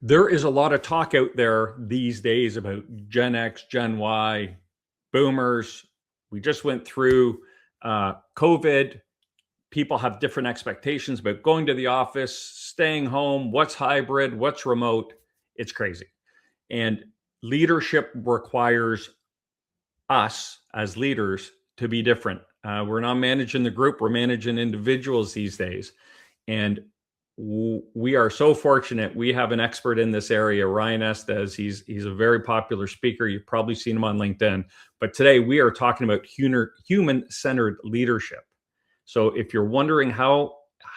There is a lot of talk out there these days about Gen X, Gen Y, boomers. We just went through COVID. People have different expectations about going to the office, staying home, what's hybrid, what's remote. It's crazy. And leadership requires us as leaders to be different. We're not managing the group, we're managing individuals these days. And we are so fortunate. We have an expert in this area, Ryan Estis. He's a very popular speaker. You've probably seen him on LinkedIn. But today we are talking about human-centered leadership. So if you're wondering how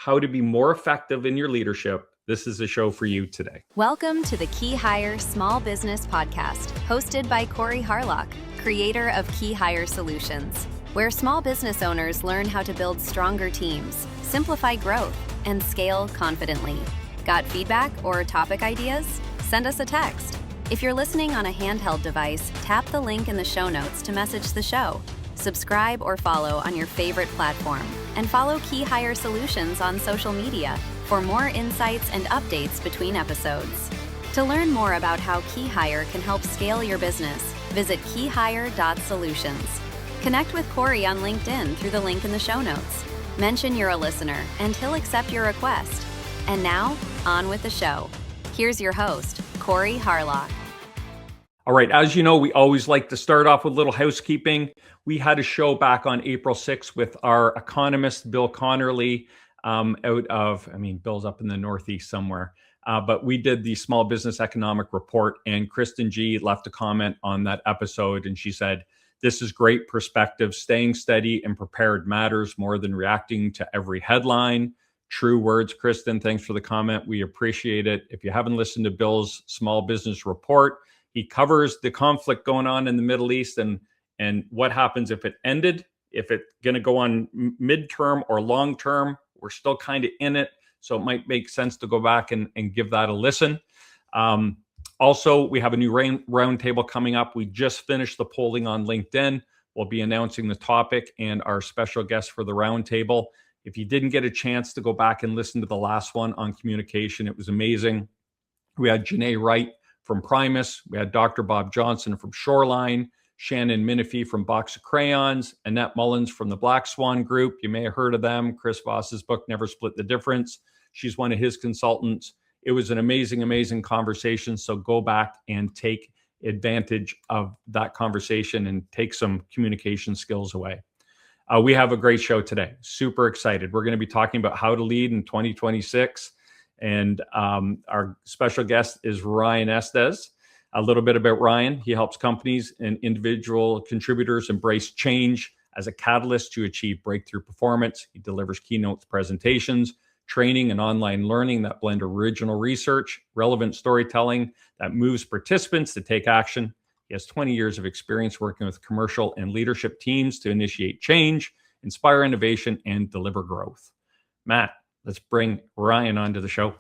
to be more effective in your leadership, this is a show for you today. Welcome to the KeyHire Small Business Podcast, hosted by Harlock, creator of KeyHire Solutions, where small business owners learn how to build stronger teams, simplify growth, and scale confidently. Got feedback or topic ideas? Send us a text. If you're listening on a handheld device, tap the link in the show notes to message the show. Subscribe or follow on your favorite platform, and follow KeyHire Solutions on social media for more insights and updates between episodes. To learn more about how KeyHire can help scale your business, visit keyhire.solutions. Connect with Corey on LinkedIn through the link in the show notes. Mention you're a listener, and he'll accept your request. And now, on with the show. Here's your host, Corey Harlock. All right, as you know, we always like to start off with a little housekeeping. We had a show back on April 6th with our economist, Bill Connerly, Bill's up in the Northeast somewhere. But we did the Small Business Economic Report, and Kristen G left a comment on that episode, and she said, "This is great perspective. Staying steady and prepared matters more than reacting to every headline." True words, Kristen. Thanks for the comment. We appreciate it. If you haven't listened to Bill's Small Business Report, he covers the conflict going on in the Middle East and what happens if it ended, if it's going to go on midterm or long term. We're still kind of in it, so it might make sense to go back and give that a listen. Also, we have a new roundtable coming up. We just finished the polling on LinkedIn. We'll be announcing the topic and our special guest for the roundtable. If you didn't get a chance to go back and listen to the last one on communication, it was amazing. We had Janae Wright from Primus. We had Dr. Bob Johnson from Shoreline, Shannon Minifee from Box of Crayons, Annette Mullins from the Black Swan Group. You may have heard of them. Chris Voss's book, Never Split the Difference. She's one of his consultants. It was an amazing, amazing conversation. So go back and take advantage of that conversation and take some communication skills away. We have a great show today. Super excited. We're going to be talking about how to lead in 2026. And our special guest is Ryan Estis. A little bit about Ryan. He helps companies and individual contributors embrace change as a catalyst to achieve breakthrough performance. He delivers keynote presentations, training, and online learning that blend original research, relevant storytelling that moves participants to take action. He has 20 years of experience working with commercial and leadership teams to initiate change, inspire innovation, and deliver growth. Matt, let's bring Ryan onto the show.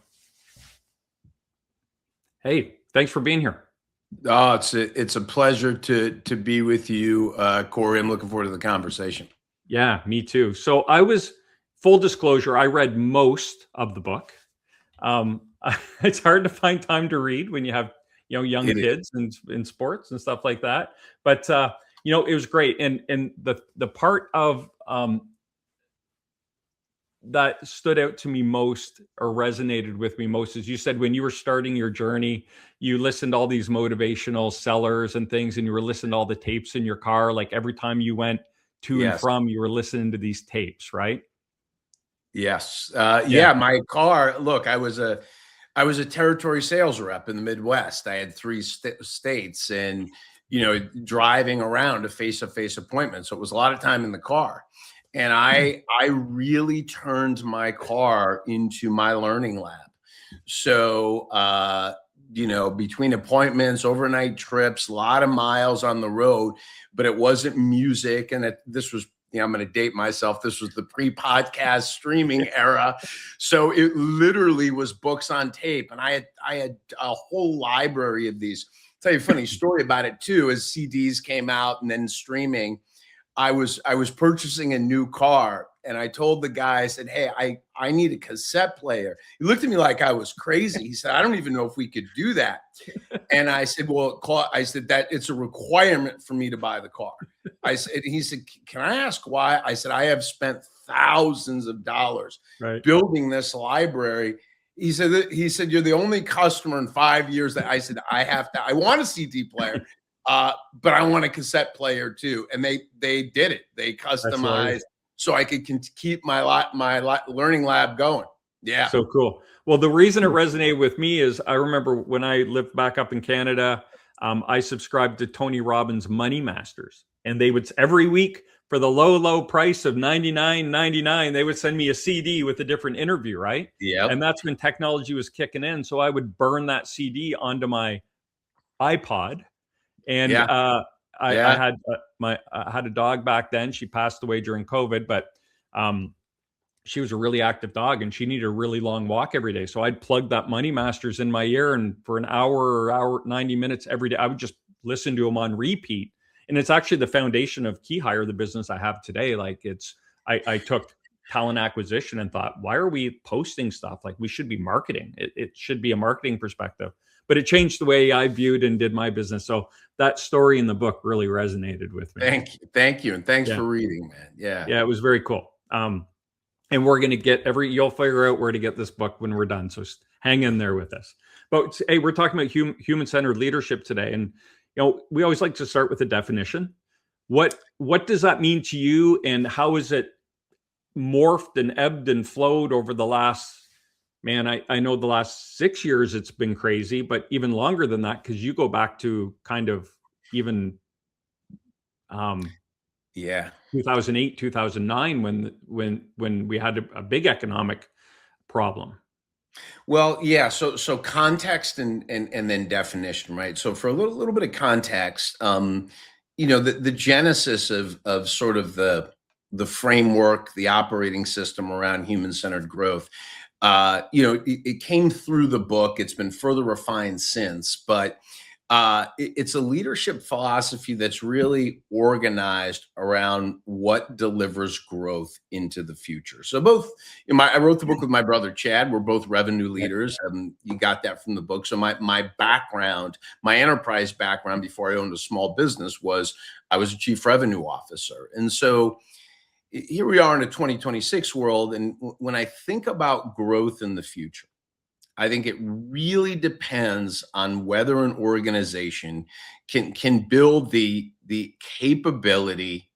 Hey, thanks for being here. Oh, it's a pleasure to be with you, Corey. I'm looking forward to the conversation. Yeah, me too. So full disclosure, I read most of the book. It's hard to find time to read when you have young kids and in sports and stuff like that. But it was great. And the part of that stood out to me most or resonated with me most is you said when you were starting your journey, you listened to all these motivational sellers and things, and you were listening to all the tapes in your car. Like every time you went to and from, you were listening to these tapes, right? Yes. My car, look, I was a territory sales rep in the Midwest. I had 3 states and, driving around to face-to-face appointments. So it was a lot of time in the car. And I really turned my car into my learning lab. So, between appointments, overnight trips, a lot of miles on the road, but it wasn't music. And this was, I'm going to date myself. This was the pre-podcast streaming era. So it literally was books on tape. And I had a whole library of these. I'll tell you a funny story about it too, as CDs came out and then streaming. I was purchasing a new car And I told the guy, I said, hey, I need a cassette player. He looked at me like I was crazy. He said, I don't even know if we could do that. And I said, well, I said that it's a requirement for me to buy the car. I said, he said, can I ask why? I said, I have spent thousands of dollars building this library. He said, you're the only customer in 5 years that I said, I want a CD player, but I want a cassette player too. And they did it. They customized so I could keep my learning lab going. Yeah. So cool. Well, the reason it resonated with me is I remember when I lived back up in Canada, I subscribed to Tony Robbins' Money Masters, and they would every week for the low price of $99.99, they would send me a CD with a different interview, right? Yeah. And that's when technology was kicking in. So I would burn that CD onto my iPod, and I had I had a dog back then. She passed away during COVID, but she was a really active dog, and she needed a really long walk every day. So I'd plug that Money Masters in my ear, and for an hour 90 minutes every day, I would just listen to them on repeat. And it's actually the foundation of KeyHire, the business I have today. Like I took talent acquisition and thought, why are we posting stuff? Like we should be marketing. It should be a marketing perspective, but it changed the way I viewed and did my business. So that story in the book really resonated with me. Thank you. And thanks for reading, man. Yeah. Yeah, it was very cool. And we're going to get you'll figure out where to get this book when we're done. So hang in there with us. But hey, we're talking about human-centered leadership today. And, we always like to start with a definition. What does that mean to you, and how is it morphed and ebbed and flowed over the last, I know the last 6 years it's been crazy, but even longer than that, because you go back to kind of even 2008, 2009, when we had a big economic problem. Well, yeah. So context and then definition, right? So for a little bit of context, the genesis of sort of the framework, the operating system around human-centered growth, it came through the book. It's been further refined since, but it's a leadership philosophy that's really organized around what delivers growth into the future. So I wrote the book with my brother, Chad. We're both revenue leaders. You got that from the book. So my background, my enterprise background before I owned a small business was I was a chief revenue officer. And so here we are in a 2026 world. And when I think about growth in the future, I think it really depends on whether an organization can build the capability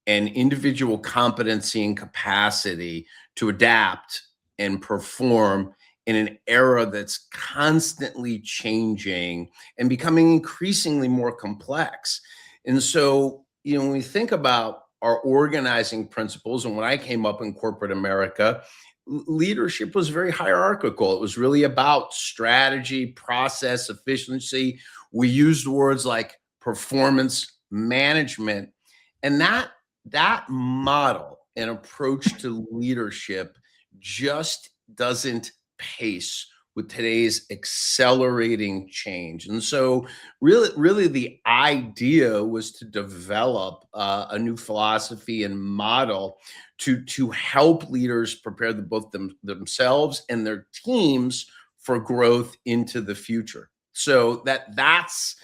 and individual competency and capacity to adapt and perform in an era that's constantly changing and becoming increasingly more complex. And so, when we think about our organizing principles, and when I came up in corporate America, leadership was very hierarchical. It was really about strategy, process, efficiency. We used words like performance management. And that model and approach to leadership just doesn't pace with today's accelerating change. And so really the idea was to develop a new philosophy and model to help leaders prepare themselves and their teams for growth into the future. So that's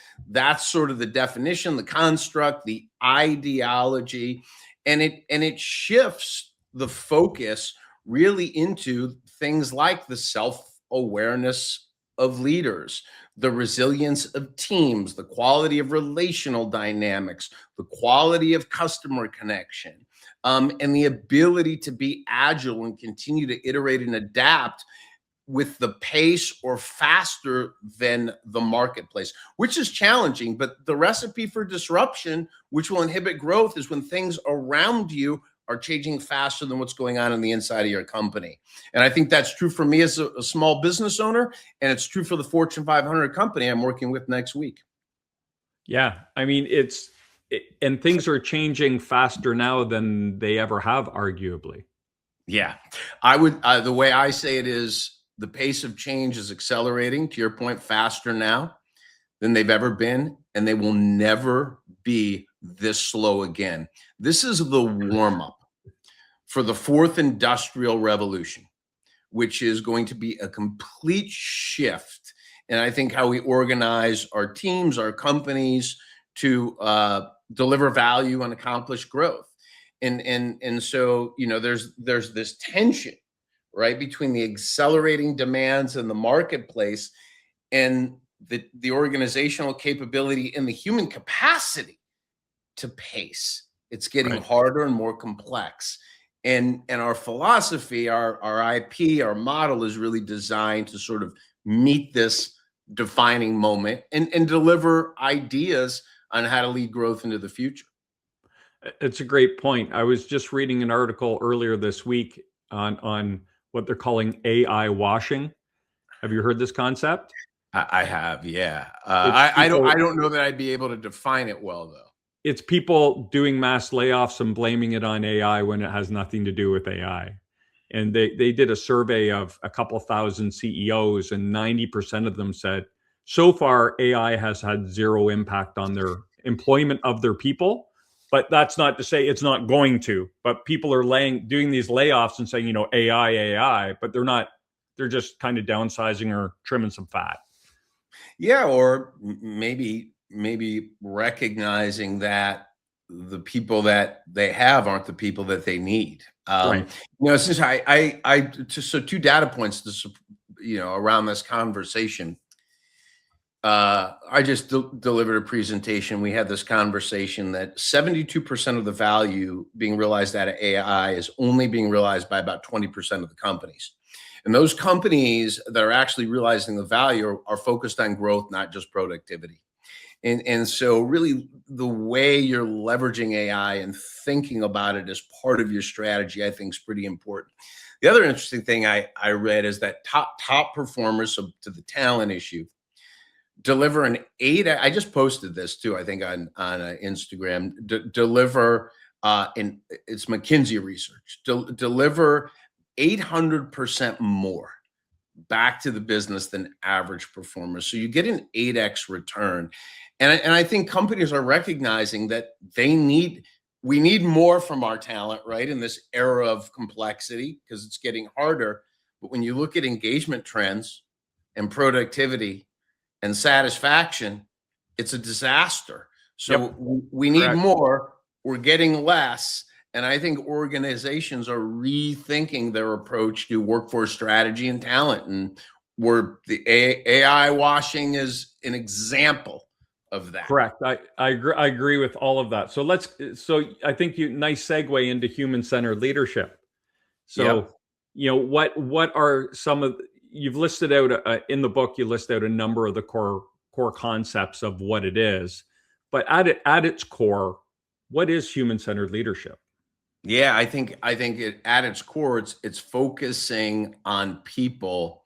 sort of the definition, the construct, the ideology, and it shifts the focus really into things like the self-awareness of leaders, the resilience of teams, the quality of relational dynamics, the quality of customer connection, and the ability to be agile and continue to iterate and adapt with the pace or faster than the marketplace, which is challenging. But the recipe for disruption, which will inhibit growth, is when things around you are changing faster than what's going on the inside of your company. And I think that's true for me as a small business owner, and it's true for the Fortune 500 company I'm working with next week. Yeah, I mean, and things are changing faster now than they ever have, arguably. Yeah, I would. The way I say it is, the pace of change is accelerating, to your point, faster now than they've ever been, and they will never be this slow again. This is the warm-up for the fourth industrial revolution, which is going to be a complete shift. And I think how we organize our teams, our companies to deliver value and accomplish growth. And so, there's this tension, right, between the accelerating demands in the marketplace and the organizational capability and the human capacity to pace. It's getting harder and more complex. And our philosophy, our IP, our model is really designed to sort of meet this defining moment and deliver ideas on how to lead growth into the future. It's a great point. I was just reading an article earlier this week on what they're calling AI washing. Have you heard this concept? I have, yeah. I don't know that I'd be able to define it well, though. It's people doing mass layoffs and blaming it on AI when it has nothing to do with AI. And they did a survey of a couple thousand CEOs, and 90% of them said, so far, AI has had zero impact on their employment of their people. But that's not to say it's not going to. But people are doing these layoffs and saying, AI, but they're just kind of downsizing or trimming some fat. Yeah, or maybe recognizing that the people that they have aren't the people that they need. Since so 2 data points around this conversation. I just delivered a presentation. We had this conversation that 72% of the value being realized out of AI is only being realized by about 20% of the companies. And those companies that are actually realizing the value are focused on growth, not just productivity. And so really the way you're leveraging AI and thinking about it as part of your strategy, I think is pretty important. The other interesting thing I read is that top performers, so to the talent issue, deliver an 8. I just posted this too, I think on Instagram. Deliver it's McKinsey research. Deliver 800% more back to the business than average performers. So you get an 8x return, and I think companies are recognizing that we need more from our talent, right, in this era of complexity because it's getting harder. But when you look at engagement trends and productivity and satisfaction, it's a disaster. So we need more. We're getting less. And I think organizations are rethinking their approach to workforce strategy and talent. And the AI washing is an example of that. Correct. I agree with all of that. So I think nice segue into human-centered leadership. So, what are some of, you've listed out in the book, you list out a number of the core concepts of what it is, but at its core, what is human-centered leadership? Yeah, I think at its core, it's focusing on people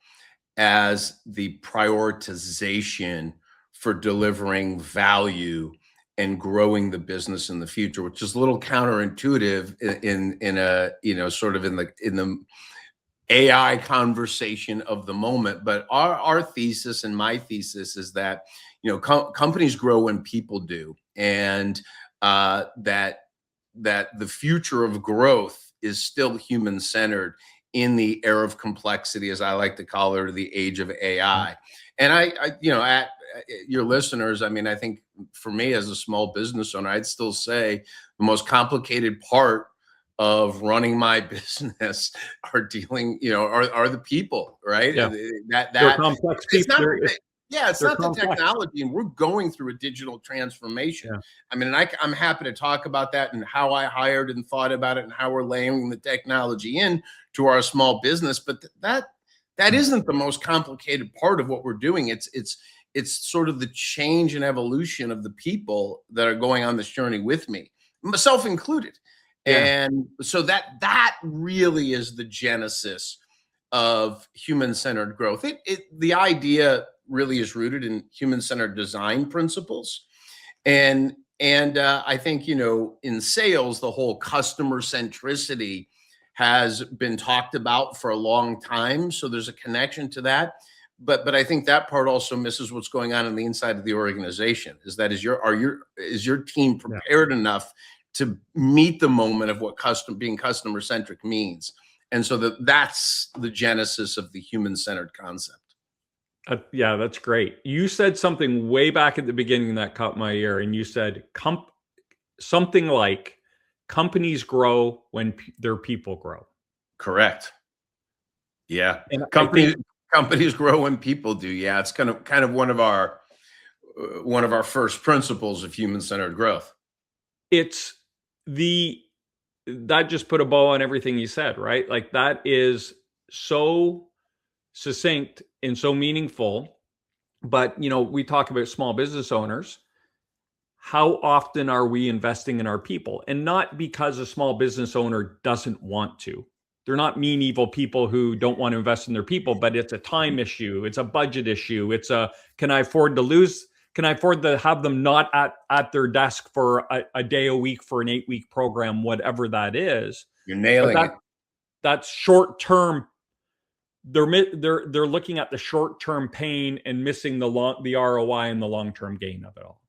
as the prioritization for delivering value and growing the business in the future, which is a little counterintuitive in a sort of in the AI conversation of the moment. But our thesis and my thesis is that companies grow when people do, and that the future of growth is still human-centered in the era of complexity, as I like to call it, or the age of AI. And at your listeners, I think for me as a small business owner, I'd still say the most complicated part of running my business are the people, right? Yeah. They're complex people. It's not the technology, and we're going through a digital transformation. Yeah. I'm happy to talk about that and how I hired and thought about it and how we're layering the technology in to our small business. But that isn't the most complicated part of what we're doing. It's sort of the change and evolution of the people that are going on this journey with me, myself included. Yeah. And so that really is the genesis of human-centered growth. The idea really is rooted in human-centered design principles. And I think, in sales, the whole customer centricity has been talked about for a long time. So there's a connection to that. But I think that part also misses what's going on the inside of the organization. Is your team prepared enough to meet the moment of what being customer centric means. And so that's the genesis of the human-centered concept. Yeah, that's great. You said something way back at the beginning that caught my ear, and you said something like companies grow when their people grow. Correct. Yeah. And Companies grow when people do. Yeah. It's kind of one of our first principles of human-centered growth. That just put a bow on everything you said, right? Like, that is so succinct and so meaningful. But, we talk about small business owners. How often are we investing in our people? And not because a small business owner doesn't want to. They're not mean, evil people who don't want to invest in their people, but it's a time issue. It's a budget issue. Can I afford to have them not at their desk for a day a week for an 8-week program, whatever that is. You're nailing it. That's short term. They're looking at the short term pain and missing the ROI and the long term gain of it all.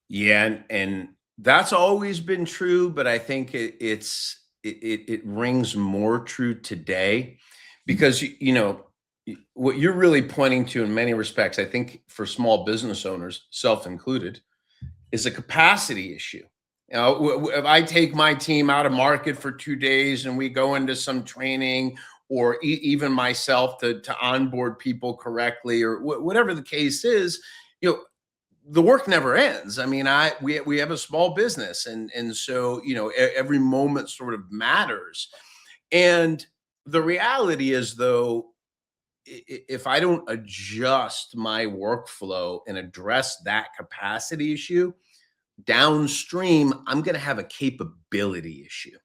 Yeah, and that's always been true, but I think it rings more true today, because what you're really pointing to in many respects, I think for small business owners, self-included, is a capacity issue. If I take my team out of market for 2 days and we go into some training, or even myself to onboard people correctly, or whatever the case is, the work never ends. I mean, we have a small business, and so every moment sort of matters. And the reality is, though, if I don't adjust my workflow and address that capacity issue downstream, I'm going to have a capability issue.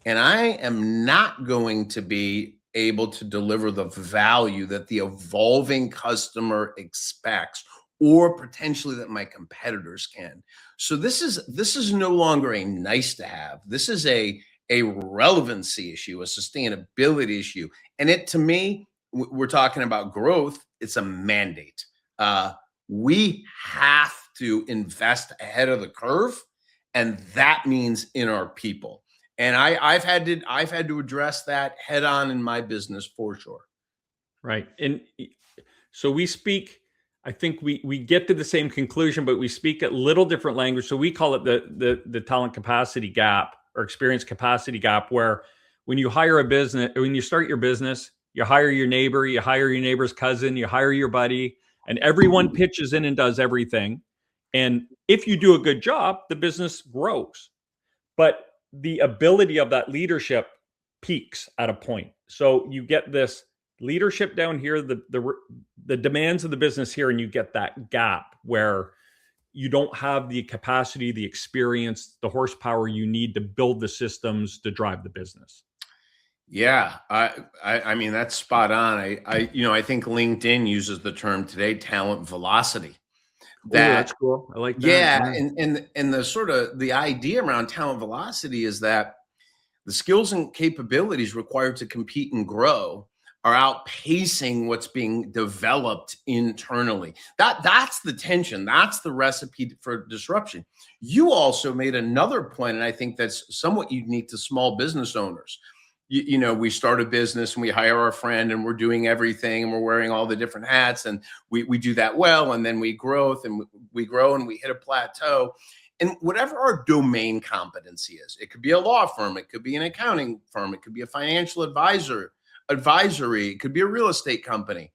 And I am not going to be able to deliver the value that the evolving customer expects, or potentially that my competitors can. So this is no longer a nice to have. This is a relevancy issue, a sustainability issue. And to me, we're talking about growth. It's a mandate. We have to invest ahead of the curve, and that means in our people. And I've had to address that head on in my business, for sure. Right. And so we speak, I think we get to the same conclusion, but we speak a little different language. So we call it the talent capacity gap, or experience capacity gap, where when you hire a business, when you start your business, you hire your neighbor, you hire your neighbor's cousin, you hire your buddy, and everyone pitches in and does everything. And if you do a good job, the business grows. But the ability of that leadership peaks at a point. So you get this leadership down here, the demands of the business here, and you get that gap where you don't have the capacity, the experience, the horsepower you need to build the systems to drive the business. Yeah, I mean, that's spot on. I think LinkedIn uses the term today, talent velocity. That's cool. I like that. Yeah, and the sort of the idea around talent velocity is that the skills and capabilities required to compete and grow are outpacing what's being developed internally. That's the tension. That's the recipe for disruption. You also made another point, and I think that's somewhat unique to small business owners. We start a business and we hire our friend and we're doing everything and we're wearing all the different hats, and we do that well, and then we grow and we hit a plateau. And whatever our domain competency is, it could be a law firm, it could be an accounting firm, it could be a financial advisory, it could be a real estate company.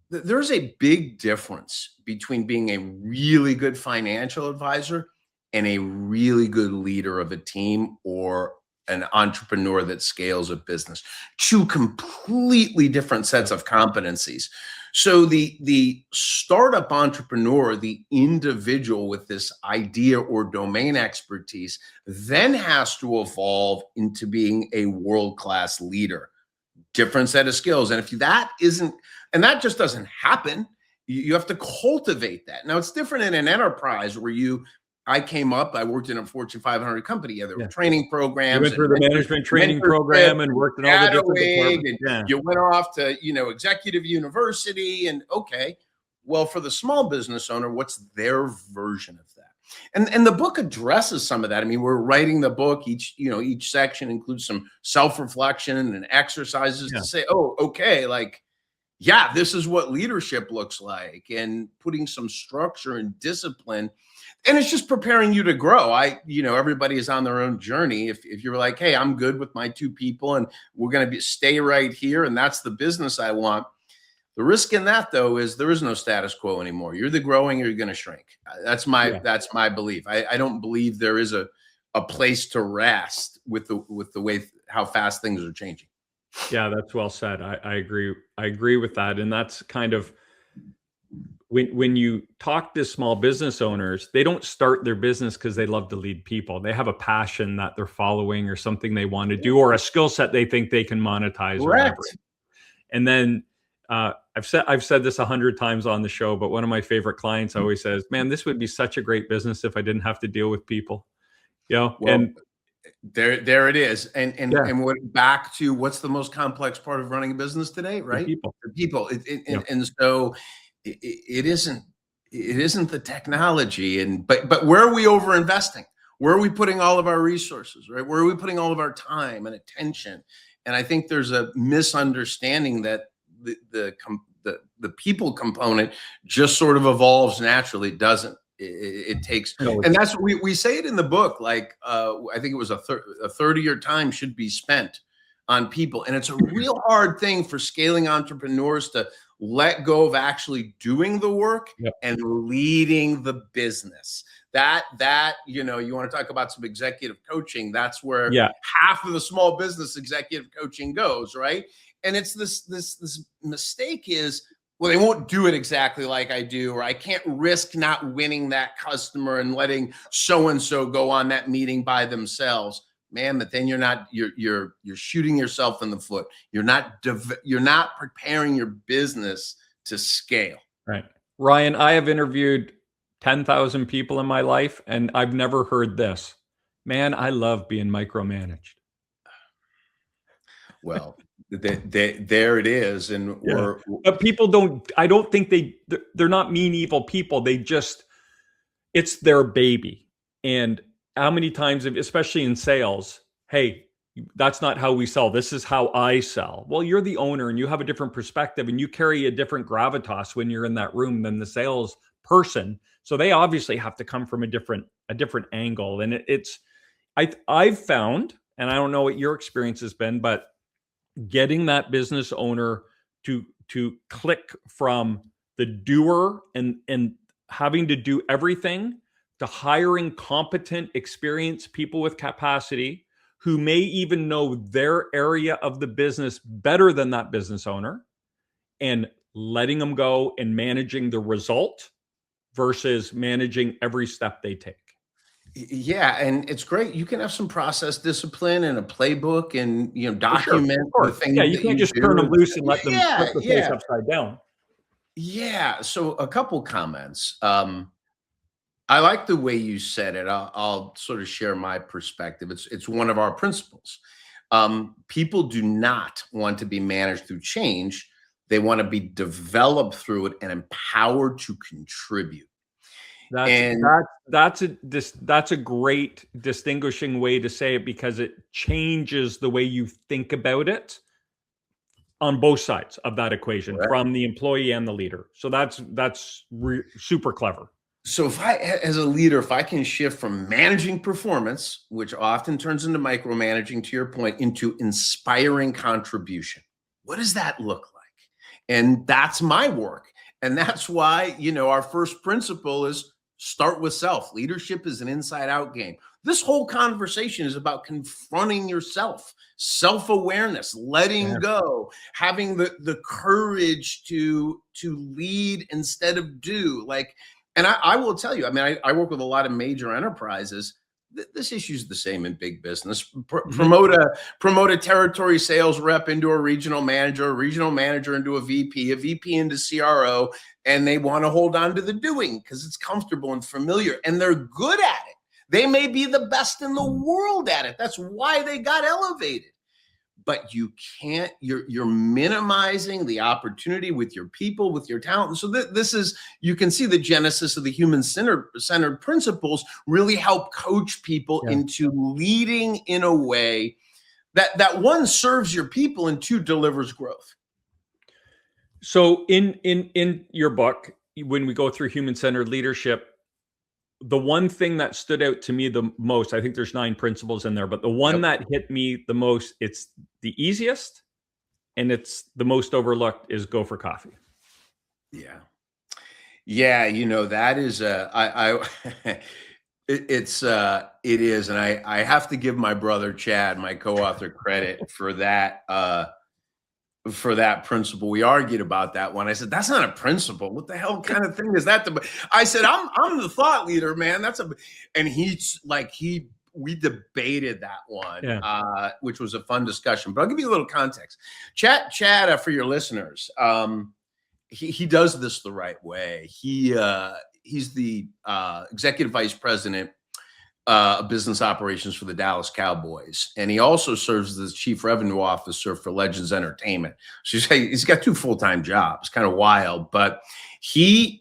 There's a big difference between being a really good financial advisor and a really good leader of a team, or an entrepreneur that scales a business. Two completely different sets of competencies. So the startup entrepreneur, the individual with this idea or domain expertise, then has to evolve into being a world-class leader. Different set of skills. And if that isn't, and that just doesn't happen, you have to cultivate that. Now, it's different in an enterprise where I came up, I worked in a Fortune 500 company. Yeah, there were training programs. You went through the management training program and worked in all the different departments. Yeah. You went off to, executive university, and okay. Well, for the small business owner, what's their version of that? And the book addresses some of that. I mean, we're writing the book. Each section includes some self-reflection and exercises to say, oh, okay, like, yeah, this is what leadership looks like, and putting some structure and discipline. And it's just preparing you to grow. Everybody is on their own journey. If you're like, hey, I'm good with my 2 people and we're going to stay right here, and that's the business I want. The risk in that, though, is there is no status quo anymore. You're either growing or you're going to shrink. That's my belief. I don't believe there is a place to rest with the way how fast things are changing. Yeah, that's well said. I agree. I agree with that. And that's kind of when you talk to small business owners, they don't start their business because they love to lead people. They have a passion that they're following, or something they want to do, or a skill set they think they can monetize. Correct. And then I've said this 100 times on the show, but one of my favorite clients always says, man, this would be such a great business if I didn't have to deal with people. And there it is. And what, back to what's the most complex part of running a business today, right? The people. And so it isn't the technology, but where are we over investing? Where are we putting all of our resources, right? Where are we putting all of our time and attention? And I think there's a misunderstanding that the people component just sort of evolves naturally. It doesn't. It takes, and that's what we say it in the book. Like I think it was a third of your time should be spent on people, and it's a real hard thing for scaling entrepreneurs to let go of actually doing the work and leading the business. That you want to talk about some executive coaching. That's where half of the small business executive coaching goes, right? And it's this mistake is, well, they won't do it exactly like I do, or I can't risk not winning that customer and letting so-and-so go on that meeting by themselves. Man, but then you're shooting yourself in the foot. You're not preparing your business to scale. Right. Ryan, I have interviewed 10,000 people in my life, and I've never heard this. Man, I love being micromanaged. Well, there it is. And but people I don't think they're not mean, evil people. It's their baby. And how many times, especially in sales, hey, that's not how we sell. This is how I sell. Well, you're the owner and you have a different perspective, and you carry a different gravitas when you're in that room than the sales person. So they obviously have to come from a different angle. And I've found, and I don't know what your experience has been, but getting that business owner to click from the doer and having to do everything to hiring competent, experienced people with capacity who may even know their area of the business better than that business owner, and letting them go and managing the result versus managing every step they take. Yeah, and it's great. You can have some process discipline and a playbook, and document the things. Yeah, you can't just turn them loose and let them flip the place upside down. Yeah. So a couple comments. I like the way you said it. I'll sort of share my perspective. It's one of our principles. People do not want to be managed through change. They want to be developed through it and empowered to contribute. That's a great distinguishing way to say it, because it changes the way you think about it on both sides of that equation, from the employee and the leader. So that's super clever. So as a leader, if I can shift from managing performance, which often turns into micromanaging, to your point, into inspiring contribution, what does that look like? And that's my work. And that's why, our first principle is start with self. Leadership is an inside out game. This whole conversation is about confronting yourself, self-awareness, letting go, having the courage to lead instead of do. And I will tell you, I work with a lot of major enterprises. This issue is the same in big business. Promote a territory sales rep into a regional manager into a VP into CRO, and they want to hold on to the doing because it's comfortable and familiar, and they're good at it. They may be the best in the world at it. That's why they got elevated. but you can't, you're minimizing the opportunity with your people, with your talent. So this is, you can see the genesis of the human-centered principles really help coach people into leading in a way that one, serves your people, and two, delivers growth. So in your book, when we go through human-centered leadership, the one thing that stood out to me the most, I think there's 9 principles in there, but the one that hit me the most, it's the easiest and it's the most overlooked, is go for coffee. Yeah. That is it is. And I have to give my brother, Chad, my co-author, credit for that principle. We argued about that one. I said, that's not a principle. What the hell kind of thing is that? I said, I'm the thought leader, man. And we debated that one, which was a fun discussion, but I'll give you a little context. Chad, for your listeners, he does this the right way. He's the executive vice president of business operations for the Dallas Cowboys. And he also serves as the chief revenue officer for Legends Entertainment. So he's got 2 full-time jobs, kind of wild, but he's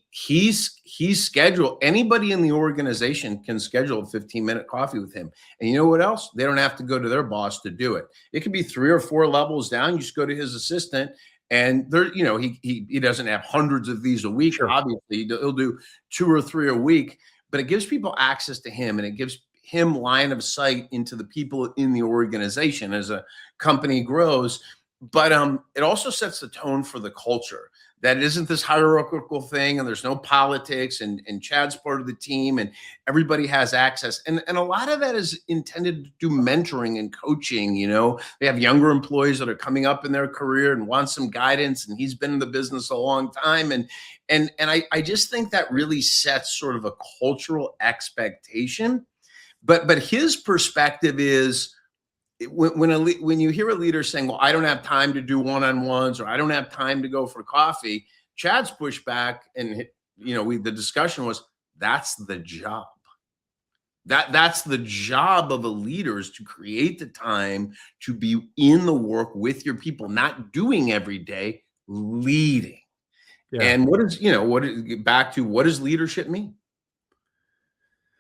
scheduled, anybody in the organization can schedule a 15-minute coffee with him. And you know what else? They don't have to go to their boss to do it. It could be 3 or 4 levels down. You just go to his assistant, and there, he doesn't have hundreds of these a week. Sure. Obviously, he'll do 2 or 3 a week. But it gives people access to him, and it gives him line of sight into the people in the organization as a company grows. But it also sets the tone for the culture, that it isn't this hierarchical thing, and there's no politics, and Chad's part of the team, and everybody has access. And a lot of that is intended to do mentoring and coaching. They have younger employees that are coming up in their career and want some guidance, and he's been in the business a long time. And I just think that really sets sort of a cultural expectation. But his perspective is, when you hear a leader saying, well, I don't have time to do one-on-ones, or I don't have time to go for coffee, Chad's pushback, and the discussion was, that's the job. That's the job of a leader, is to create the time to be in the work with your people, not doing every day, leading. Yeah. And what does leadership mean?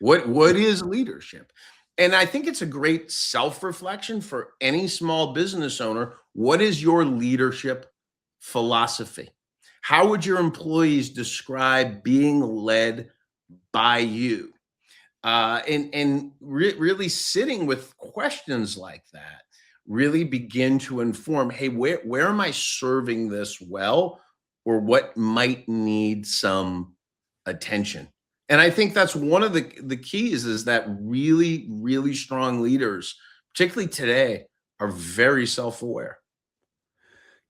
What is leadership? And I think it's a great self-reflection for any small business owner. What is your leadership philosophy? How would your employees describe being led by you? Really sitting with questions like that really begin to inform, hey, where am I serving this well, or what might need some attention? And I think that's one of the keys, is that really, really strong leaders, particularly today, are very self-aware.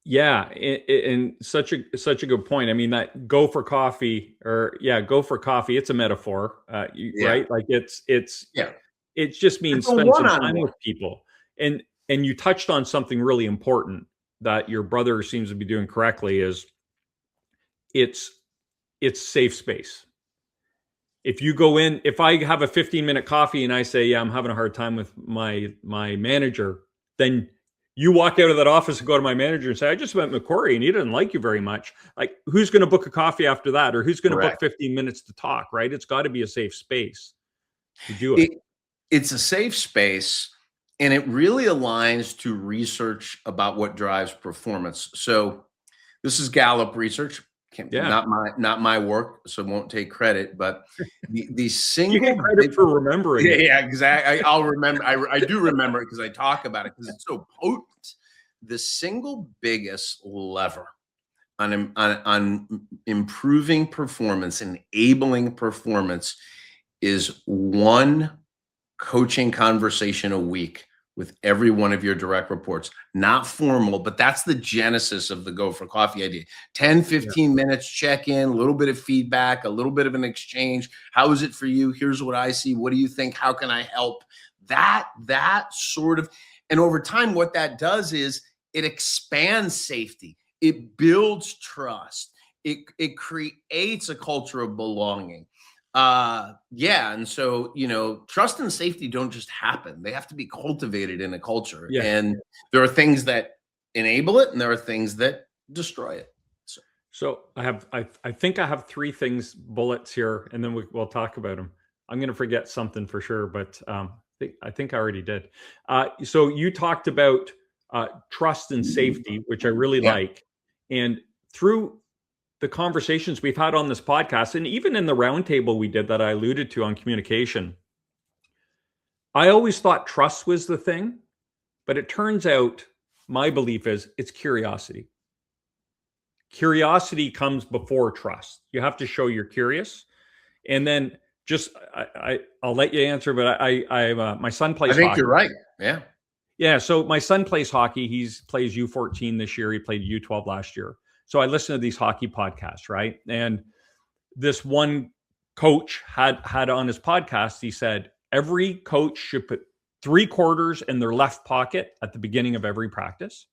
Yeah, and such a good point. I mean, that go for coffee, it's a metaphor, right? Like it just means spend some time with people. And you touched on something really important that your brother seems to be doing correctly, is it's safe space. If you go in, if I have a 15-minute coffee and I say, yeah, I'm having a hard time with my manager, then you walk out of that office and go to my manager and say, I just met Corey and he didn't like you very much. Like, who's going to book a coffee after that? Or who's going to book 15 minutes to talk, right? It's got to be a safe space to do it. It's a safe space, and it really aligns to research about what drives performance. So this is Gallup research. Not my work, so won't take credit. But the single, you get credit for remembering. Yeah, exactly. I'll remember. I do remember it because I talk about it, because it's so potent. The single biggest lever on improving performance, enabling performance, is one coaching conversation a week with every one of your direct reports. Not formal, but that's the genesis of the go for coffee idea. 10, 15 minutes, check in, a little bit of feedback, a little bit of an exchange. How is it for you? Here's what I see. What do you think? How can I help? That sort of, and over time, what that does is it expands safety. It builds trust. It creates a culture of belonging. Yeah. And so, trust and safety don't just happen. They have to be cultivated in a culture. Yeah. And there are things that enable it and there are things that destroy it. So I think I have three bullets here, and then we'll talk about them. I'm going to forget something for sure, but I think I already did. So you talked about trust and safety, which I really like. And through the conversations we've had on this podcast, and even in the roundtable we did that I alluded to on communication, I always thought trust was the thing, but it turns out my belief is it's curiosity. Curiosity comes before trust. You have to show you're curious, and then I'll let you answer. But my son plays. I think hockey. You're right. Yeah. Yeah. So my son plays hockey. He plays U14 this year. He played U12 last year. So I listen to these hockey podcasts, right? And this one coach had on his podcast. He said every coach should put 3 quarters in their left pocket at the beginning of every practice.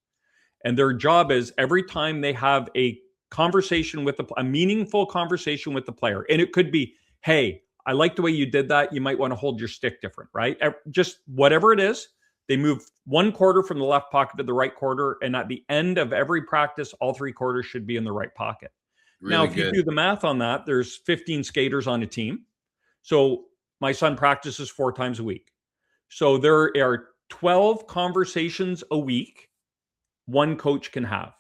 And their job is every time they have a conversation a meaningful conversation with the player. And it could be, hey, I like the way you did that. You might want to hold your stick different, right? Just whatever it is, they move 1 quarter from the left pocket to the right quarter. And at the end of every practice, all 3 quarters should be in the right pocket. Really now, if you do the math on that, there's 15 skaters on a team. So my son practices 4 times a week. So there are 12 conversations a week one coach can have.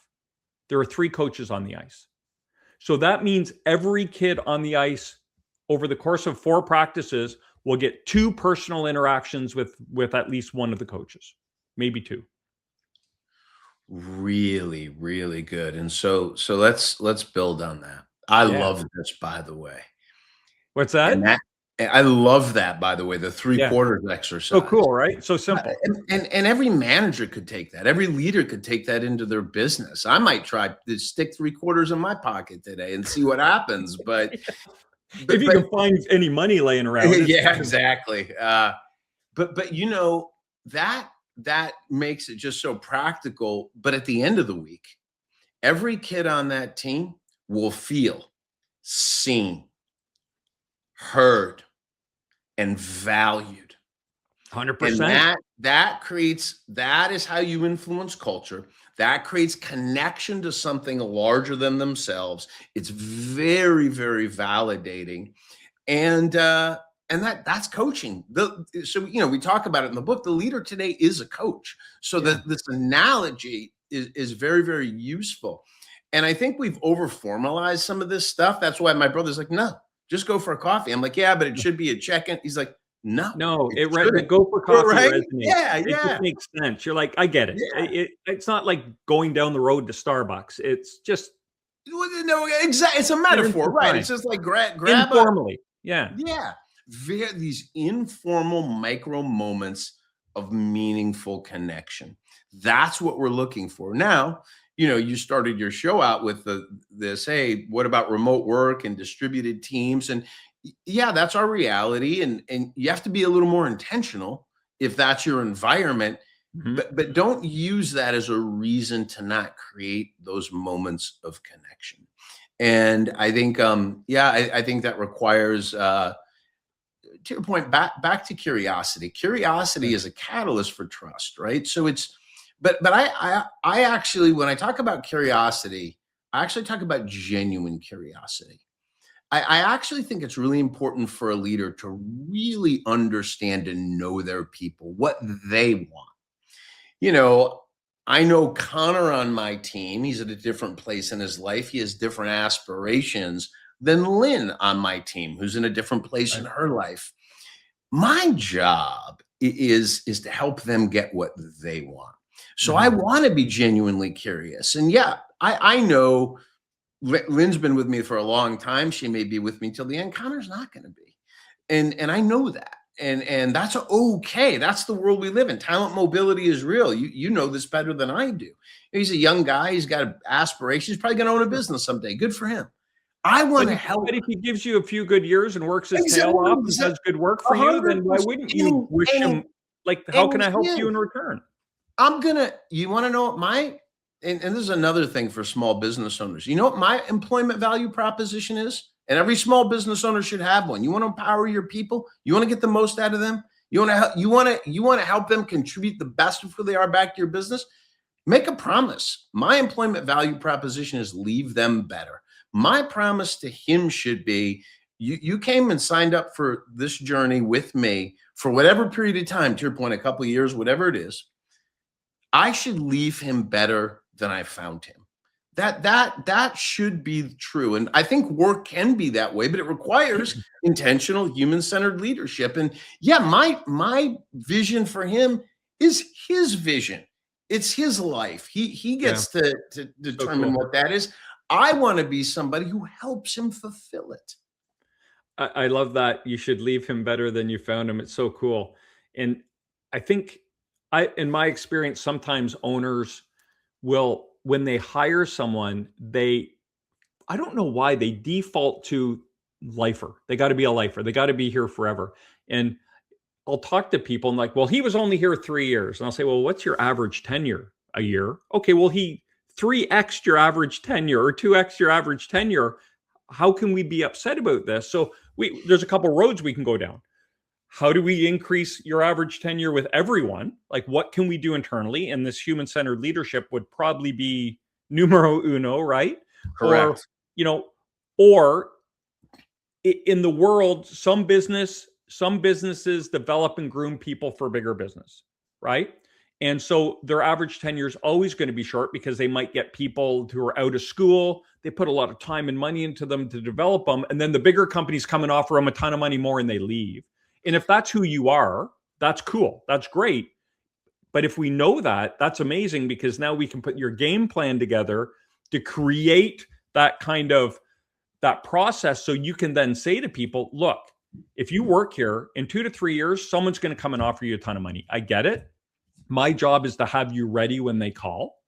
There are 3 coaches on the ice. So that means every kid on the ice over the course of 4 practices will get 2 personal interactions with at least one of the coaches, maybe 2. Really, really good. And so let's build on that. I love this, by the way. What's that? I love that, by the way, the 3 quarters exercise. So cool, right? So simple. And every manager could take that. Every leader could take that into their business. I might try to stick 3 quarters in my pocket today and see what happens. But if you can find any money laying around. Yeah, exactly. But that makes it just so practical. But at the end of the week, every kid on that team will feel seen, heard, and valued. 100%. And that is how you influence culture. That creates connection to something larger than themselves. It's very, very validating. And that's coaching. So we talk about it in the book. The leader today is a coach. So this analogy is very, very useful. And I think we've over formalized some of this stuff. That's why my brother's like, no, just go for a coffee. I'm like, yeah, but it should be a check-in. He's like, no, it go for coffee. Right? Resonates. Yeah. It just makes sense. You're like, I get it. Yeah. It's not like going down the road to Starbucks. It's just exactly. It's a metaphor, right? It's just like grab informally. These informal micro moments of meaningful connection. That's what we're looking for now. You started your show out with this, hey, what about remote work and distributed teams? And yeah, that's our reality. And you have to be a little more intentional if that's your environment, but don't use that as a reason to not create those moments of connection. And I think, I think that requires, to your point, back to curiosity. Curiosity is a catalyst for trust, right? So But I actually, when I talk about curiosity, I actually talk about genuine curiosity. I actually think it's really important for a leader to really understand and know their people, what they want. I know Connor on my team. He's at a different place in his life. He has different aspirations than Lynn on my team, who's in a different place in her life. My job is to help them get what they want. So I want to be genuinely curious. And I know Lynn's been with me for a long time. She may be with me till the end. Connor's not going to be. And I know that. And that's okay. That's the world we live in. Talent mobility is real. You know this better than I do. He's a young guy. He's got aspirations. He's probably going to own a business someday. Good for him. I want to help. But if he gives you a few good years and works his tail off and does good work for you, then why wouldn't you wish him, like, how can I help you in return? You want to know what and this is another thing for small business owners. You know what my employment value proposition is? And every small business owner should have one. You want to empower your people? You want to get the most out of them? You want to help them contribute the best of who they are back to your business? Make a promise. My employment value proposition is leave them better. My promise to him should be, you came and signed up for this journey with me for whatever period of time, to your point, a couple of years, whatever it is. I should leave him better than I found him. That should be true. And I think work can be that way, but it requires intentional, human-centered leadership. And yeah, my vision for him is his vision. It's his life. He gets to determine what that is. I want to be somebody who helps him fulfill it. I love that. You should leave him better than you found him. It's so cool. And I think in my experience, sometimes owners will, when they hire someone, I don't know why they default to lifer. They got to be a lifer. They got to be here forever. And I'll talk to people and like, well, he was only here 3 years. And I'll say, well, what's your average tenure a year? Okay, well, he 3x your average tenure or 2x your average tenure. How can we be upset about this? So there's a couple roads we can go down. How do we increase your average tenure with everyone? Like, what can we do internally? And this human-centered leadership would probably be numero uno, right? Correct. Or in the world, some businesses develop and groom people for bigger business, right? And so their average tenure is always going to be short because they might get people who are out of school. They put a lot of time and money into them to develop them. And then the bigger companies come and offer them a ton of money more and they leave. And if that's who you are, that's cool. That's great. But if we know that, that's amazing because now we can put your game plan together to create that kind of that process. So you can then say to people, look, if you work here in 2 to 3 years, someone's going to come and offer you a ton of money. I get it. My job is to have you ready when they call.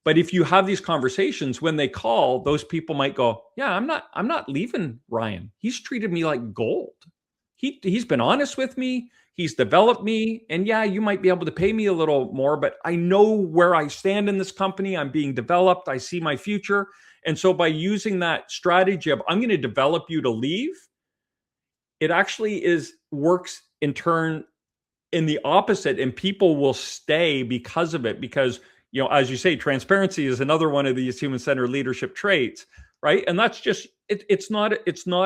But if you have these conversations when they call, those people might go, yeah, I'm not leaving Ryan. He's treated me like gold. He's been honest with me. He's developed me. And yeah, you might be able to pay me a little more, but I know where I stand in this company. I'm being developed. I see my future. And so by using that strategy of I'm going to develop you to leave, it actually works in turn in the opposite, and people will stay because of it. Because, as you say, transparency is another one of these human-centered leadership traits, right? And that's just it's not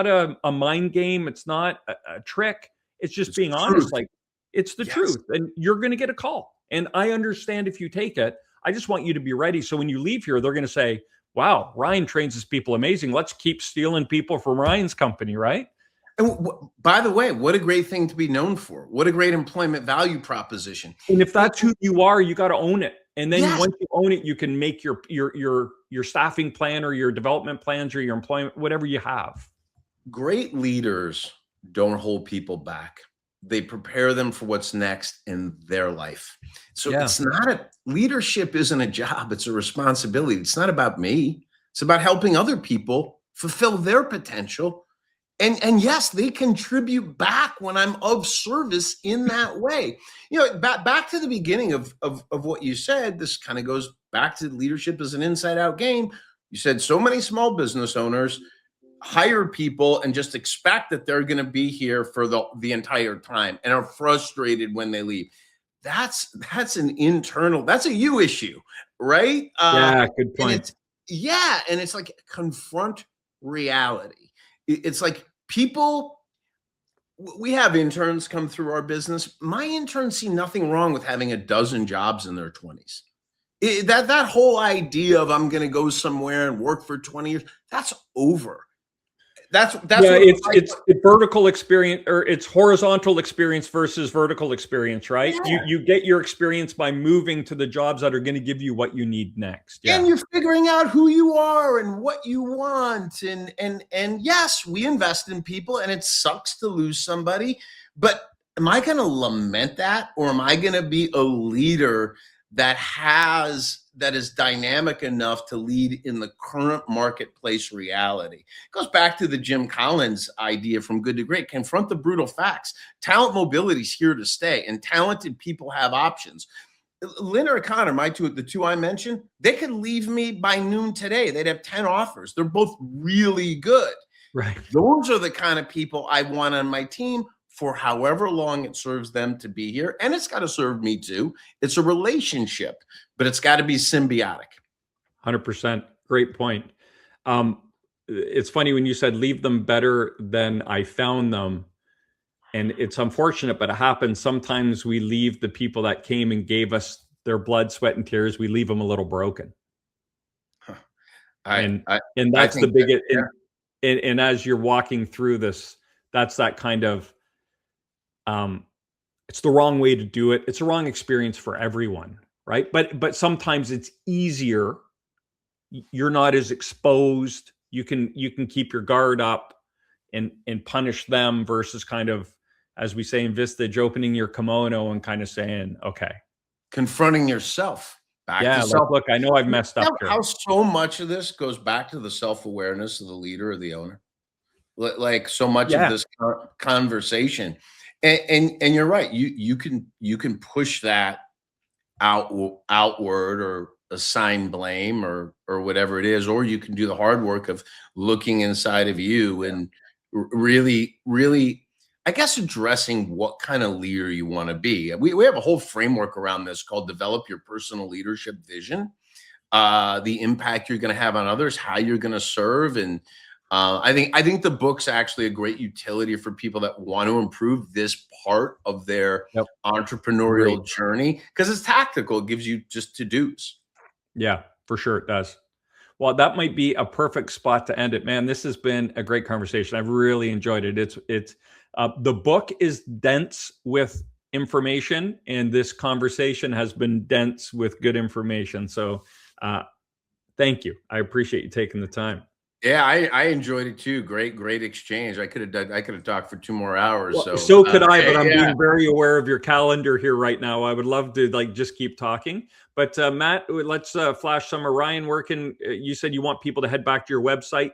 a mind game. It's not a trick. It's just being honest. Like, it's the truth, and you're going to get a call. And I understand if you take it. I just want you to be ready. So when you leave here, they're going to say, "Wow, Ryan trains his people amazing. Let's keep stealing people from Ryan's company," right? And by the way, what a great thing to be known for. What a great employment value proposition. And if that's who you are, you got to own it. And then once you own it, you can make your staffing plan or your development plans or your employment, whatever you have. Great leaders don't hold people back. They prepare them for what's next in their life. So it's not leadership isn't a job. It's a responsibility. It's not about me. It's about helping other people fulfill their potential. And yes, they contribute back when I'm of service in that way. Back to the beginning of what you said, this kind of goes back to leadership as an inside out game. You said so many small business owners hire people and just expect that they're going to be here for the entire time and are frustrated when they leave. That's an internal, that's a you issue, right? Good point. And it's like confront reality. It's like we have interns come through our business. My interns see nothing wrong with having a dozen jobs in their 20s. That whole idea of I'm going to go somewhere and work for 20 years, that's over. It's vertical experience, or it's horizontal experience versus vertical experience, right? Yeah. You get your experience by moving to the jobs that are going to give you what you need next. Yeah. And you're figuring out who you are and what you want. And yes, we invest in people and it sucks to lose somebody, but am I going to lament that, or am I going to be a leader that is dynamic enough to lead in the current marketplace reality? It goes back to the Jim Collins idea from Good to Great. Confront the brutal facts. Talent mobility is here to stay, and talented people have options. Lynn or Connor, the two I mentioned, they could leave me by noon today. They'd have 10 offers. They're both really good. Right. Those are the kind of people I want on my team for however long it serves them to be here. And it's got to serve me too. It's a relationship, but it's got to be symbiotic. 100%. Great point. It's funny when you said leave them better than I found them. And it's unfortunate, but it happens. Sometimes we leave the people that came and gave us their blood, sweat, and tears. We leave them a little broken. And that's the biggest. And as you're walking through this, that's that kind of, it's the wrong way to do it. It's a wrong experience for everyone, right? But sometimes it's easier. You're not as exposed. You can keep your guard up and punish them versus kind of, as we say in Vistage, opening your kimono and kind of saying, okay. Confronting yourself. Back to like, self. look, I know I've messed up here. How so much of this goes back to the self-awareness of the leader or the owner. Like so much of this conversation. And you're right. You can push that outward or assign blame or whatever it is, or you can do the hard work of looking inside of you and really, I guess, addressing what kind of leader you want to be. We have a whole framework around this called Develop Your Personal Leadership Vision, the impact you're going to have on others, how you're going to serve. And I think the book's actually a great utility for people that want to improve this part of their entrepreneurial journey, because it's tactical. It gives you just to-dos. Yeah, for sure it does. Well, that might be a perfect spot to end it, man. This has been a great conversation. I've really enjoyed it. It's the book is dense with information, and this conversation has been dense with good information. So, thank you. I appreciate you taking the time. Yeah, I enjoyed it too. Great exchange. I could have talked for 2 more hours. Well, so could I, but I'm being very aware of your calendar here right now. I would love to just keep talking. But Matt, let's flash some. Ryan, you said you want people to head back to your website.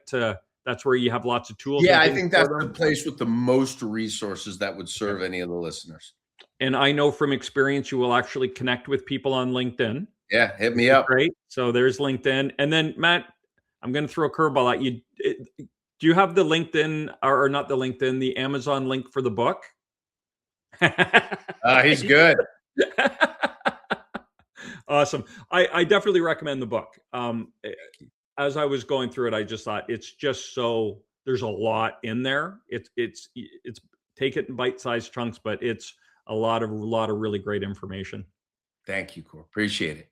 That's where you have lots of tools. Yeah, I think that's the place with the most resources that would serve any of the listeners. And I know from experience, you will actually connect with people on LinkedIn. Yeah, hit me up. Great. So there's LinkedIn. And then Matt, I'm going to throw a curveball at you. Do you have the LinkedIn or not the LinkedIn, the Amazon link for the book? He's good. Awesome. I definitely recommend the book. As I was going through it, I just thought there's a lot in there. It's take it in bite-sized chunks, but it's a lot of really great information. Thank you, Cor. Appreciate it.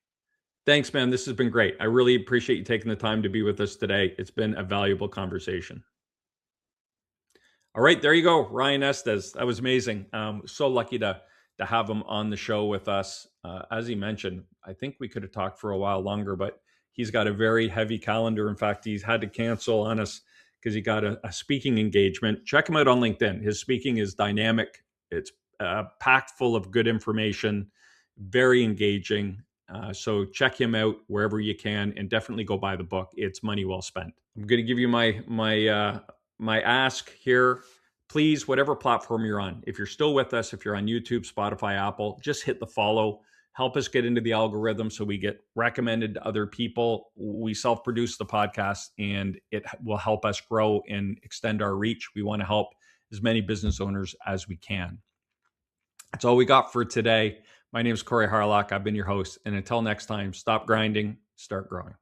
Thanks, man. This has been great. I really appreciate you taking the time to be with us today. It's been a valuable conversation. All right, there you go. Ryan Estis. That was amazing. So lucky to have him on the show with us. As he mentioned, I think we could have talked for a while longer, but he's got a very heavy calendar. In fact, he's had to cancel on us because he got a speaking engagement. Check him out on LinkedIn. His speaking is dynamic. It's packed full of good information, very engaging. So check him out wherever you can, and definitely go buy the book. It's money well spent. I'm going to give you my ask here. Please, whatever platform you're on, if you're still with us, if you're on YouTube, Spotify, Apple, just hit the follow. Help us get into the algorithm so we get recommended to other people. We self-produce the podcast, and it will help us grow and extend our reach. We want to help as many business owners as we can. That's all we got for today. My name is Corey Harlock. I've been your host. And until next time, stop grinding, start growing.